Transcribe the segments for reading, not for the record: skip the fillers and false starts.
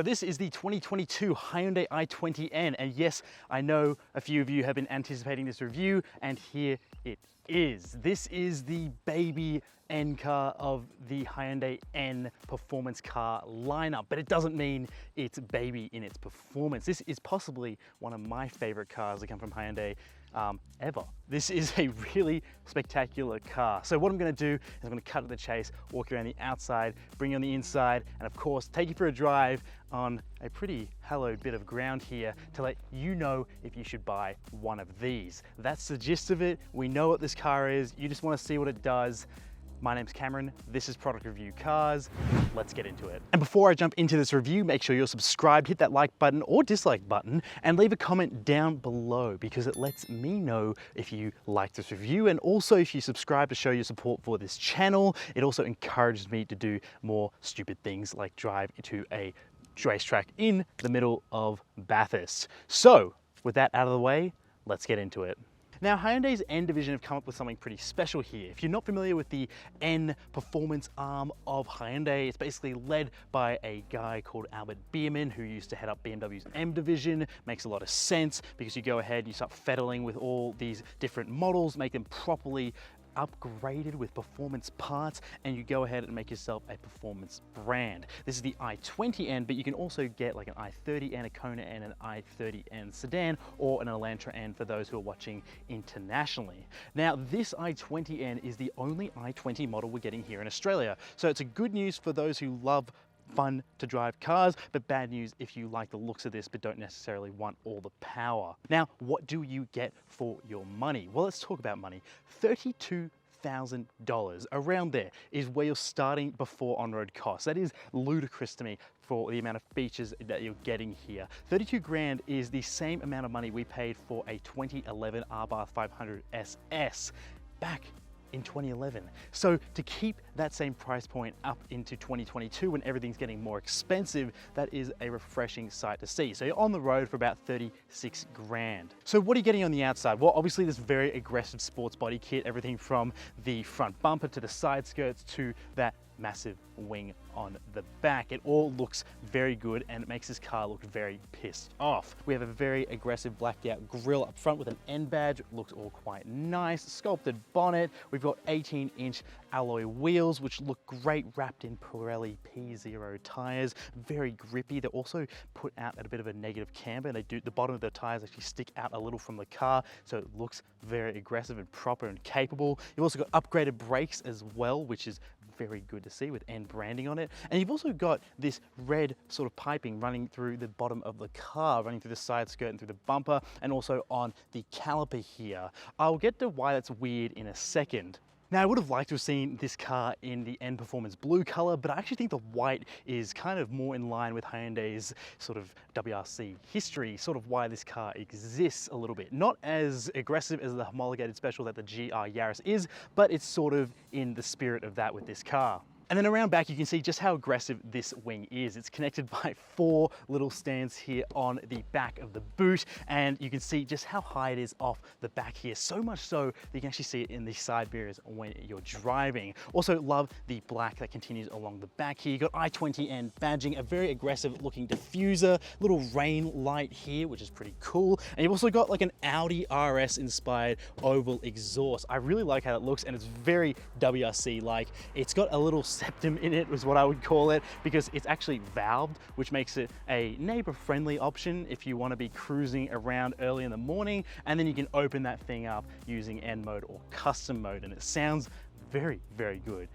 So this is the 2022 Hyundai i20N, and yes, I know a few of you have been anticipating this review, and here it is. This is the baby N car of the Hyundai N Performance car lineup, but it doesn't mean it's baby in its performance. This is possibly one of my favorite cars that come from Hyundai ever. This is a really spectacular car. So what I'm gonna do is I'm gonna cut to the chase, walk you around the outside, bring you on the inside, and of course, take you for a drive on a pretty hallowed bit of ground here to let you know if you should buy one of these. That's the gist of it. We know what this car is. You just wanna see what it does. My name's Cameron, this is Product Review Cars. Let's get into it. And before I jump into this review, make sure you're subscribed, hit that like button or dislike button, and leave a comment down below because it lets me know if you like this review, and also if you subscribe to show your support for this channel. It also encourages me to do more stupid things like drive to a racetrack in the middle of Bathurst. So with that out of the way, let's get into it. Now, Hyundai's N division have come up with something pretty special here. If you're not familiar with the N Performance arm of Hyundai, it's basically led by a guy called Albert Biermann, who used to head up BMW's M division. Makes a lot of sense because you go ahead and you start fiddling with all these different models, make them properly upgraded with performance parts, and you go ahead and make yourself a performance brand. This is the i20N, but you can also get like an i30N, a Kona N, an i30N sedan, or an Elantra N for those who are watching internationally. Now, this i20N is the only i20 model we're getting here in Australia. So it's a good news for those who love fun to drive cars, but bad news if you like the looks of this but don't necessarily want all the power. Now, what do you get for your money? Well, let's talk about money. $32,000, around there, is where you're starting before on-road costs. That is ludicrous to me for the amount of features that you're getting here. 32 grand is the same amount of money we paid for a 2011 R-Bar 500 SS back in 2011. So to keep that same price point up into 2022 when everything's getting more expensive, that is a refreshing sight to see. So you're on the road for about 36 grand. So what are you getting on the outside? Well, obviously this very aggressive sports body kit, everything from the front bumper to the side skirts to that massive wing on the back. It all looks very good and it makes this car look very pissed off. We have a very aggressive blacked out grille up front with an N badge. It looks all quite nice. Sculpted bonnet. We've got 18-inch alloy wheels which look great wrapped in Pirelli P0 tires. Very grippy. They're also put out at a bit of a negative camber, and the bottom of the tires actually stick out a little from the car, so it looks very aggressive and proper and capable. You've also got upgraded brakes as well, which is very good to see with N branding on it. And you've also got this red sort of piping running through the bottom of the car, running through the side skirt and through the bumper, and also on the caliper here. I'll get to why that's weird in a second. Now, I would have liked to have seen this car in the N Performance blue color, but I actually think the white is kind of more in line with Hyundai's sort of WRC history, sort of why this car exists a little bit. Not as aggressive as the homologated special that the GR Yaris is, but it's sort of in the spirit of that with this car. And then around back, you can see just how aggressive this wing is. It's connected by 4 little stands here on the back of the boot, and you can see just how high it is off the back here. So much so that you can actually see it in the side mirrors when you're driving. Also love the black that continues along the back here. You've got i20N badging, a very aggressive looking diffuser, little rain light here, which is pretty cool. And you've also got like an Audi RS inspired oval exhaust. I really like how it looks, and it's very WRC-like. It's got a little septum in it, was what I would call it, because it's actually valved, which makes it a neighbor-friendly option if you want to be cruising around early in the morning, and then you can open that thing up using N mode or custom mode, and it sounds very, very good.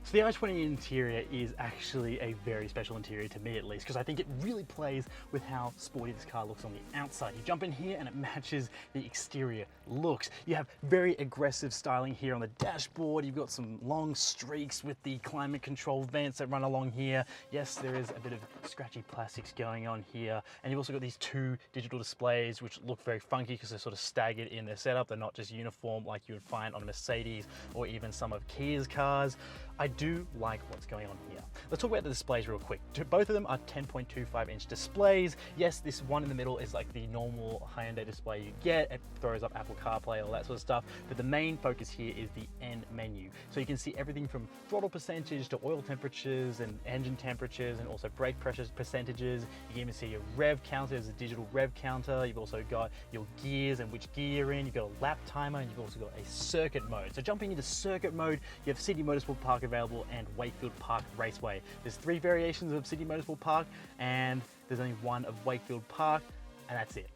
So the i20 interior is actually a very special interior to me, at least, because I think it really plays with how sporty this car looks on the outside. You jump in here and it matches the exterior looks. You have very aggressive styling here on the dashboard. You've got some long streaks with the climate control vents that run along here. Yes, there is a bit of scratchy plastics going on here. And you've also got these two digital displays which look very funky because they're sort of staggered in their setup. They're not just uniform like you would find on a Mercedes or even some of Kia's cars. I do like what's going on here. Let's talk about the displays real quick. Both of them are 10.25-inch displays. Yes, this one in the middle is like the normal Hyundai display you get. It throws up Apple CarPlay, all that sort of stuff. But the main focus here is the N menu. So you can see everything from throttle percentage to oil temperatures and engine temperatures and also brake pressure percentages. You can even see your rev counter. There's a digital rev counter. You've also got your gears and which gear you're in. You've got a lap timer and you've also got a circuit mode. So jumping into circuit mode, you have City Motorsport Park available and Wakefield Park Raceway. There's 3 variations of City Motorsport Park and there's only one of Wakefield Park, and that's it.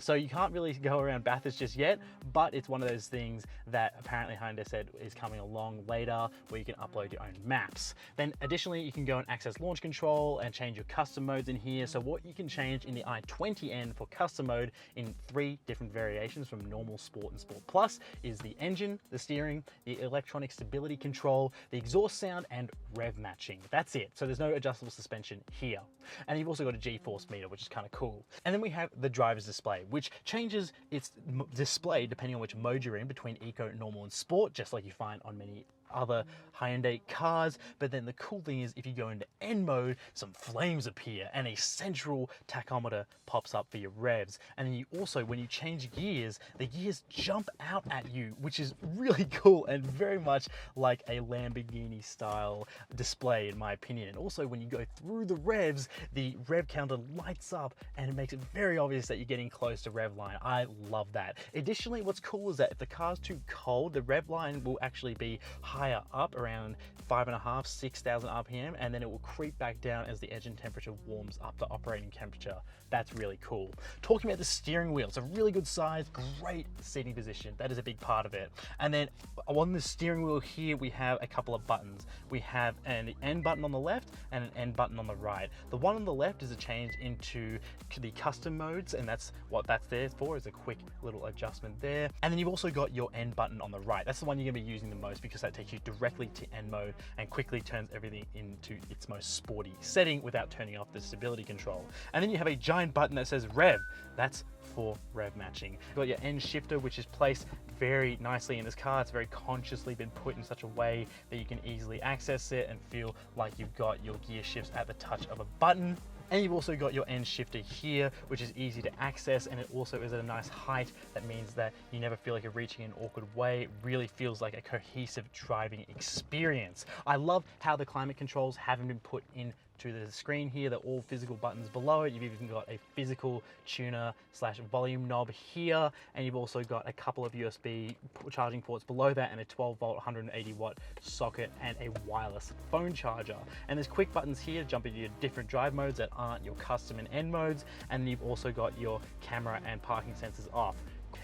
So you can't really go around Bathurst just yet, but it's one of those things that apparently Hyundai said is coming along later where you can upload your own maps. Then additionally, you can go and access launch control and change your custom modes in here. So what you can change in the i20N for custom mode in 3 different variations from normal, sport and sport plus is the engine, the steering, the electronic stability control, the exhaust sound and rev matching. That's it. So there's no adjustable suspension here. And you've also got a G-force meter, which is kind of cool. And then we have the driver's display, which changes its display depending on which mode you're in between eco, normal and sport, just like you find on many other Hyundai cars. But then the cool thing is if you go into N mode, some flames appear and a central tachometer pops up for your revs. And then you also, when you change gears, the gears jump out at you, which is really cool and very much like a Lamborghini style display in my opinion. And also when you go through the revs, the rev counter lights up and it makes it very obvious that you're getting close to rev line. I love that. Additionally, what's cool is that if the car's too cold, the rev line will actually be higher up, around 5.5, 6,000 RPM, and then it will creep back down as the engine temperature warms up to operating temperature. That's really cool. Talking about the steering wheel, it's a really good size, great seating position. That is a big part of it. And then on the steering wheel here, we have a couple of buttons. We have an N button on the left and an N button on the right. The one on the left is a change into the custom modes, and that's what that's there for, is a quick little adjustment there. And then you've also got your N button on the right. That's the one you're gonna be using the most because that takes you directly to N mode and quickly turns everything into its most sporty setting without turning off the stability control. And then you have a giant button that says rev. That's for rev matching. You've got your N shifter, which is placed very nicely in this car. It's very consciously been put in such a way that you can easily access it and feel like you've got your gear shifts at the touch of a button. And you've also got your N shifter here, which is easy to access, and it also is at a nice height. That means that you never feel like you're reaching an awkward way. It really feels like a cohesive driving experience. I love how the climate controls haven't been put in to the screen here. They're all physical buttons below it. You've even got a physical tuner / volume knob here, and you've also got a couple of USB charging ports below that and a 12 volt 180 watt socket and a wireless phone charger. And there's quick buttons here to jump into your different drive modes that aren't your custom and N modes, and you've also got your camera and parking sensors off.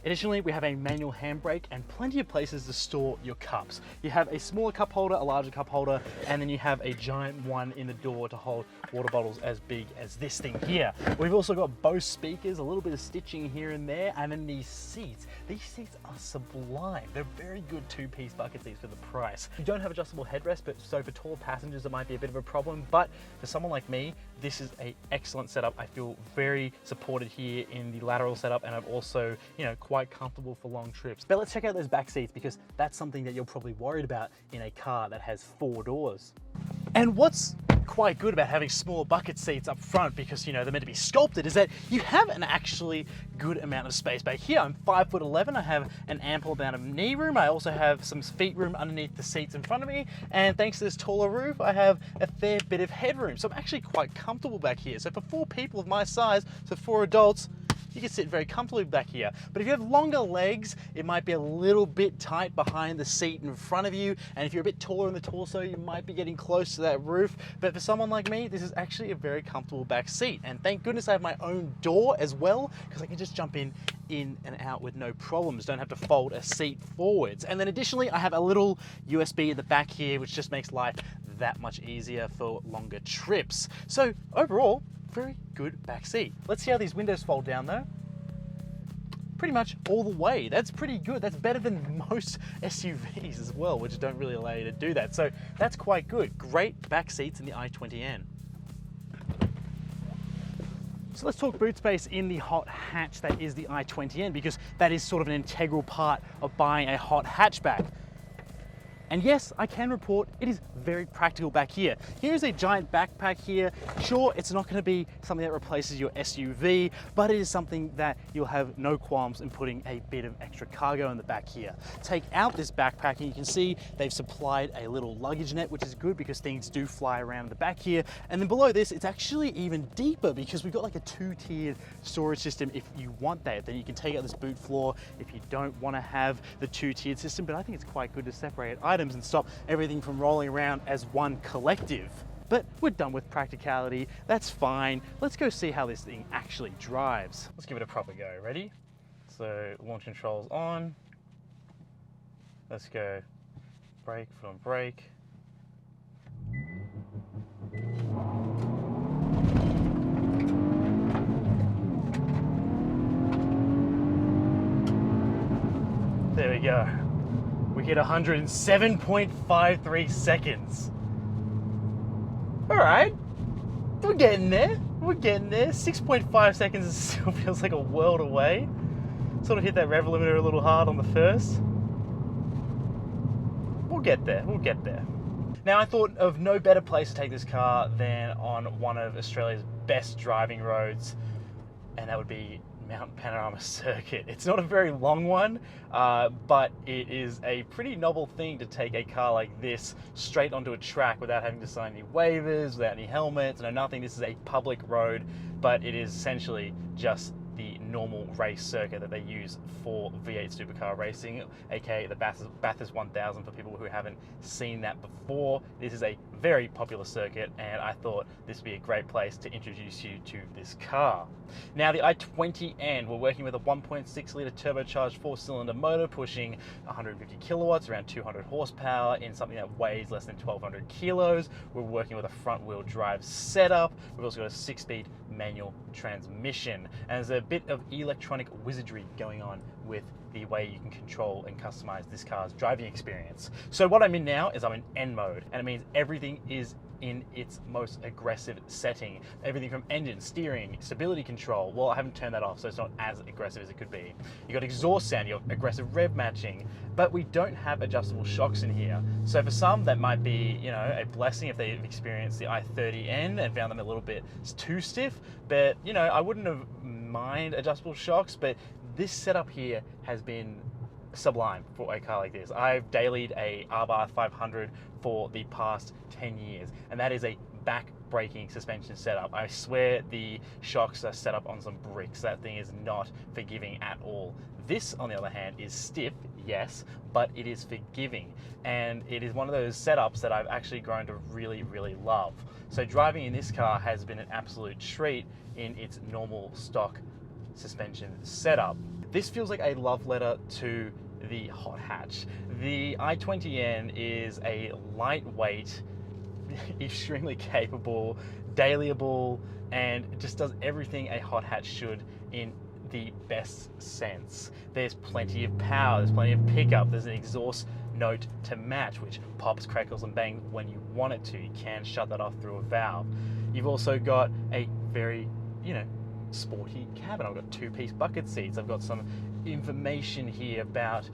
Additionally, we have a manual handbrake and plenty of places to store your cups. You have a smaller cup holder, a larger cup holder, and then you have a giant one in the door to hold water bottles as big as this thing here. We've also got Bose speakers, a little bit of stitching here and there, and then these seats. These seats are sublime. They're very good 2-piece bucket seats for the price. You don't have adjustable headrest, but so for tall passengers, it might be a bit of a problem, but for someone like me, this is an excellent setup. I feel very supported here in the lateral setup, and I'm also, quite comfortable for long trips. But let's check out those back seats because that's something that you're probably worried about in a car that has 4 doors. And what's quite good about having small bucket seats up front, because they're meant to be sculpted, is that you have an actually good amount of space back here. I'm 5'11". I have an ample amount of knee room. I also have some feet room underneath the seats in front of me, and thanks to this taller roof, I have a fair bit of headroom. So I'm actually quite comfortable back here. So for 4 people of my size, so 4 adults, you can sit very comfortably back here. But if you have longer legs, it might be a little bit tight behind the seat in front of you. And if you're a bit taller in the torso, you might be getting close to that roof. But for someone like me, this is actually a very comfortable back seat. And thank goodness I have my own door as well, because I can just jump in and out with no problems. Don't have to fold a seat forwards. And then additionally, I have a little USB at the back here, which just makes life that much easier for longer trips. So overall, very good back seat. Let's see how these windows fold down though. Pretty much all the way. That's pretty good. That's better than most SUVs as well, which don't really allow you to do that. So that's quite good. Great back seats in the i20N. So let's talk boot space in the hot hatch that is the i20N, because that is sort of an integral part of buying a hot hatchback. And yes, I can report it is very practical back here. Here's a giant backpack here. Sure, it's not gonna be something that replaces your SUV, but it is something that you'll have no qualms in putting a bit of extra cargo in the back here. Take out this backpack and you can see they've supplied a little luggage net, which is good because things do fly around the back here. And then below this, it's actually even deeper because we've got like a 2-tiered storage system if you want that. Then you can take out this boot floor if you don't wanna have the 2-tiered system, but I think it's quite good to separate items and stop everything from rolling around as one collective. But we're done with practicality, that's fine. Let's go see how this thing actually drives. Let's give it a proper go, ready? So launch controls on. Let's go brake, foot on brake. There we go. We hit 107.53 seconds. All right, we're getting there. We're getting there. 6.5 seconds still feels like a world away. Sort of hit that rev limiter a little hard on the first. We'll get there, we'll get there. Now I thought of no better place to take this car than on one of Australia's best driving roads, and that would be Mountain Panorama Circuit. It's not a very long one, but it is a pretty novel thing to take a car like this straight onto a track without having to sign any waivers, without any helmets, no nothing. This is a public road, but it is essentially just the normal race circuit that they use for V8 supercar racing, aka the Bathurst 1000 for people who haven't seen that before. This is a very popular circuit, and I thought this would be a great place to introduce you to this car. Now the i20N, we're working with a 1.6 litre turbocharged 4-cylinder motor pushing 150 kilowatts, around 200 horsepower in something that weighs less than 1,200 kilos. We're working with a front wheel drive setup. We've also got a 6-speed manual transmission, and there's a bit of electronic wizardry going on with the way you can control and customize this car's driving experience. So what I'm in now is I'm in N mode, and it means everything is in its most aggressive setting. Everything from engine, steering, stability control. Well, I haven't turned that off, so it's not as aggressive as it could be. You got exhaust sound, you got aggressive rev matching, but we don't have adjustable shocks in here. So for some, that might be, you know, a blessing if they've experienced the i30N and found them a little bit too stiff. But, you know, I wouldn't have mind adjustable shocks, but this setup here has been sublime for a car like this. I've dailied a R-Bar 500 for the past 10 years, and that is a back-breaking suspension setup. I swear the shocks are set up on some bricks. That thing is not forgiving at all. This, on the other hand, is stiff, yes, but it is forgiving, and it is one of those setups that I've actually grown to really, really love. So driving in this car has been an absolute treat in its normal stock suspension setup. This feels like a love letter to the hot hatch. The i20N is a lightweight, extremely capable, dailyable, and just does everything a hot hatch should in the best sense. There's plenty of power, there's plenty of pickup, there's an exhaust note to match, which pops, crackles, and bangs when you want it to. You can shut that off through a valve. You've also got a very, you know, sporty cabin. I've got 2-piece bucket seats. I've got some information here about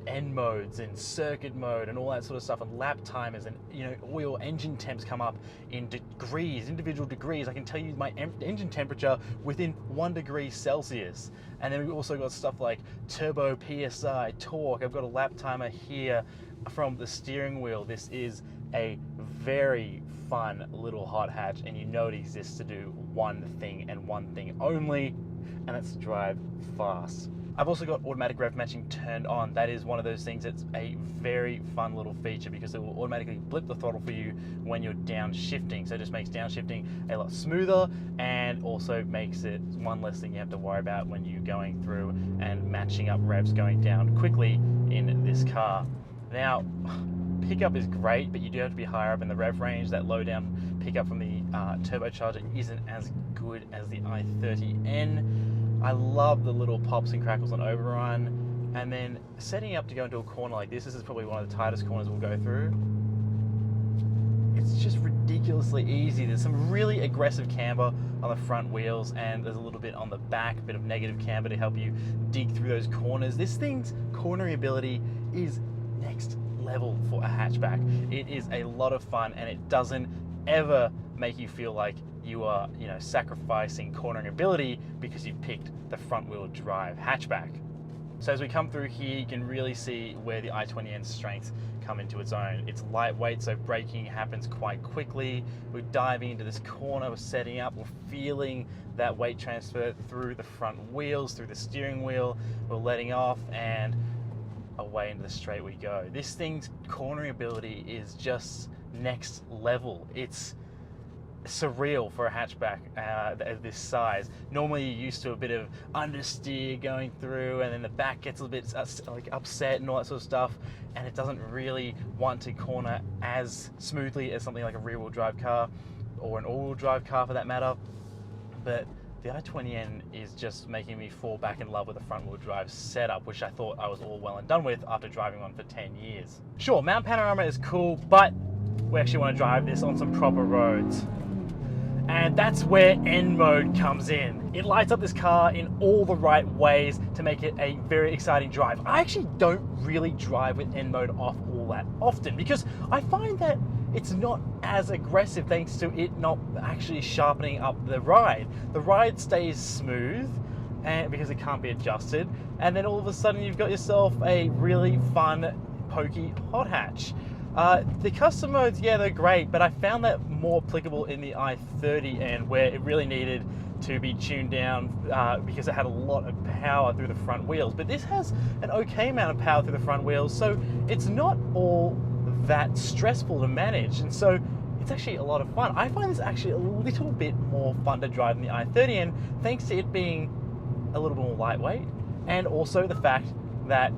N modes and circuit mode and all that sort of stuff, and lap timers, and you know, all your engine temps come up in degrees, individual degrees. I can tell you my engine temperature within 1 degree Celsius. And then we've also got stuff like turbo, PSI, torque. I've got a lap timer here from the steering wheel. This is a very fun little hot hatch, and you know it exists to do one thing and one thing only: and that's to drive fast. I've also got automatic rev matching turned on. That is one of those things that's a very fun little feature because it will automatically blip the throttle for you when you're downshifting. So it just makes downshifting a lot smoother and also makes it one less thing you have to worry about when you're going through and matching up revs going down quickly in this car. Now, pickup is great, but you do have to be higher up in the rev range. That low down pickup from the turbocharger isn't as good as the i30N. I love the little pops and crackles on overrun, and then setting up to go into a corner like this is probably one of the tightest corners we'll go through. It's just ridiculously easy. There's some really aggressive camber on the front wheels, and there's a little bit on the back, a bit of negative camber to help you dig through those corners. This thing's cornering ability is next level for a hatchback. It is a lot of fun, and it doesn't ever make you feel like you are, sacrificing cornering ability because you've picked the front wheel drive hatchback. So as we come through here, you can really see where the i20N's strengths come into its own. It's lightweight, so braking happens quite quickly. We're diving into this corner, we're setting up, we're feeling that weight transfer through the front wheels, through the steering wheel. We're letting off, and away into the straight we go. This thing's cornering ability is just next level. It's surreal for a hatchback of this size. Normally you're used to a bit of understeer going through, and then the back gets a little bit like upset and all that sort of stuff, and it doesn't really want to corner as smoothly as something like a rear-wheel drive car or an all-wheel drive car for that matter. But the i20N is just making me fall back in love with the front-wheel drive setup, which I thought I was all well and done with after driving one for 10 years. Sure, Mount Panorama is cool, but we actually want to drive this on some proper roads. And that's where N mode comes in. It lights up this car in all the right ways to make it a very exciting drive. I actually don't really drive with N mode off all that often because I find that it's not as aggressive thanks to it not actually sharpening up the ride. The ride stays smooth and because it can't be adjusted, and then all of a sudden you've got yourself a really fun, pokey hot hatch. The custom modes, yeah, they're great, but I found that more applicable in the i30N, where it really needed to be tuned down because it had a lot of power through the front wheels. But this has an okay amount of power through the front wheels, so it's not all that stressful to manage, and so it's actually a lot of fun. I find this actually a little bit more fun to drive than the i30N, thanks to it being a little bit more lightweight, and also the fact that,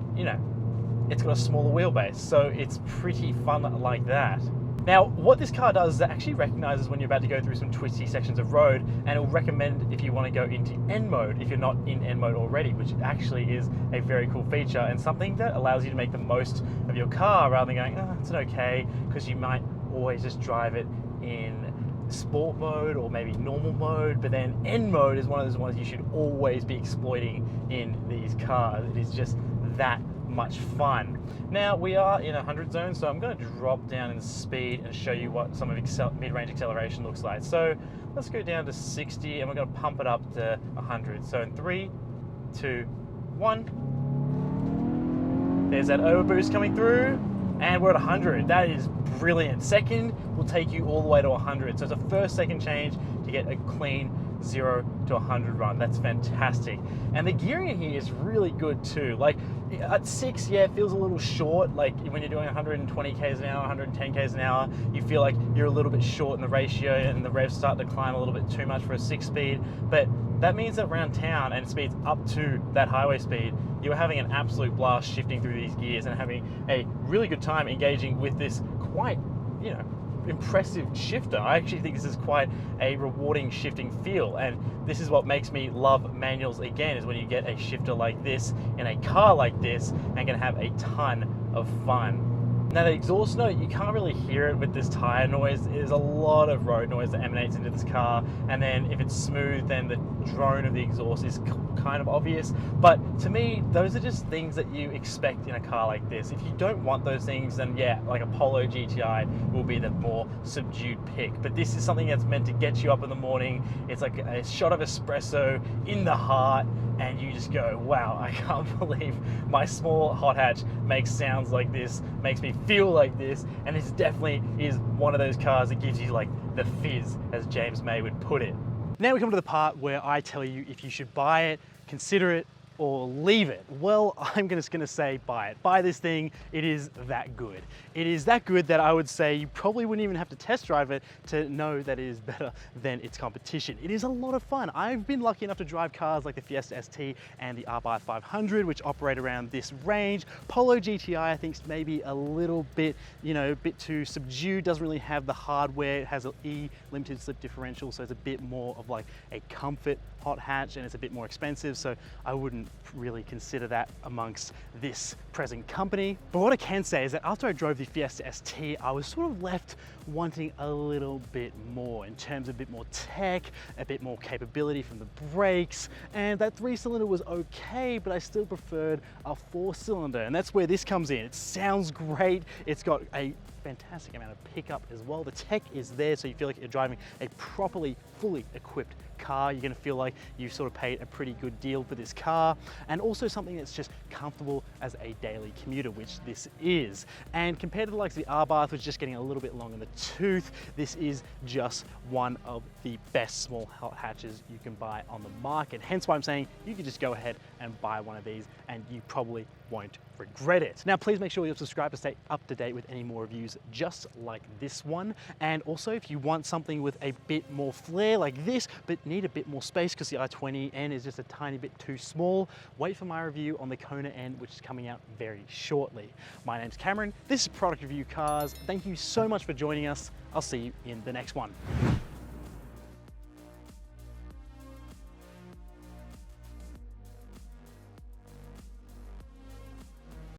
it's got a smaller wheelbase, so it's pretty fun like that. Now, what this car does is it actually recognizes when you're about to go through some twisty sections of road, and it'll recommend if you want to go into N mode if you're not in N mode already, which actually is a very cool feature and something that allows you to make the most of your car rather than going, oh, it's an okay, because you might always just drive it in sport mode or maybe normal mode, but then N mode is one of those ones you should always be exploiting in these cars. It is just that much fun. Now we are in a 100 zone, so I'm going to drop down in speed and show you what some of mid-range acceleration looks like. So let's go down to 60 and we're going to pump it up to 100. So in 3, 2, 1. There's that overboost coming through, and we're at 100. That is brilliant. Second will take you all the way to 100. So it's a first second change to get a clean 0 to 100 run. That's fantastic. And the gearing in here is really good too. Like at 6, yeah, it feels a little short. Like when you're doing 120 k's an hour, 110 k's an hour, you feel like you're a little bit short in the ratio and the revs start to climb a little bit too much for a 6-speed. But that means that around town and speeds up to that highway speed, you're having an absolute blast shifting through these gears and having a really good time engaging with this quite, impressive shifter. I actually think this is quite a rewarding shifting feel, and this is what makes me love manuals again, is when you get a shifter like this in a car like this and can have a ton of fun. Now the exhaust note, you can't really hear it with this tire noise. There's a lot of road noise that emanates into this car, and then if it's smooth, then the drone of the exhaust is kind of obvious. But to me, those are just things that you expect in a car like this. If you don't want those things, then yeah, like a Polo GTI will be the more subdued pick. But this is something that's meant to get you up in the morning. It's like a shot of espresso in the heart, and you just go, wow, I can't believe my small hot hatch makes sounds like this, makes me feel like this, and this definitely is one of those cars that gives you like the fizz, as James May would put it. Now we come to the part where I tell you if you should buy it, consider it, or leave it. Well, I'm just gonna say buy it. Buy this thing, it is that good. It is that good that I would say you probably wouldn't even have to test drive it to know that it is better than its competition. It is a lot of fun. I've been lucky enough to drive cars like the Fiesta ST and the R 500, which operate around this range. Polo GTI, I think, is maybe a little bit, a bit too subdued, doesn't really have the hardware. It has an E limited slip differential, so it's a bit more of like a comfort hot hatch, and it's a bit more expensive, so I wouldn't really consider that amongst this present company. But what I can say is that after I drove the Fiesta ST, I was sort of left wanting a little bit more in terms of a bit more tech, a bit more capability from the brakes, and that 3-cylinder was okay, but I still preferred a 4-cylinder, and that's where this comes in. It sounds great, it's got a fantastic amount of pickup as well. The tech is there, so you feel like you're driving a properly, fully equipped car. You're gonna feel like you sort of paid a pretty good deal for this car, and also something that's just comfortable as a daily commuter, which this is. And compared to the likes of the R-Bath, which is just getting a little bit long in the tooth, this is just one of the best small hot hatches you can buy on the market. Hence why I'm saying you can just go ahead and buy one of these and you probably won't regret it. Now, please make sure you're subscribed to stay up to date with any more reviews just like this one. And also, if you want something with a bit more flair like this, but need a bit more space because the i20N is just a tiny bit too small, wait for my review on the Kona N, which is coming out very shortly. My name's Cameron. This is Product Review Cars. Thank you so much for joining us. I'll see you in the next one.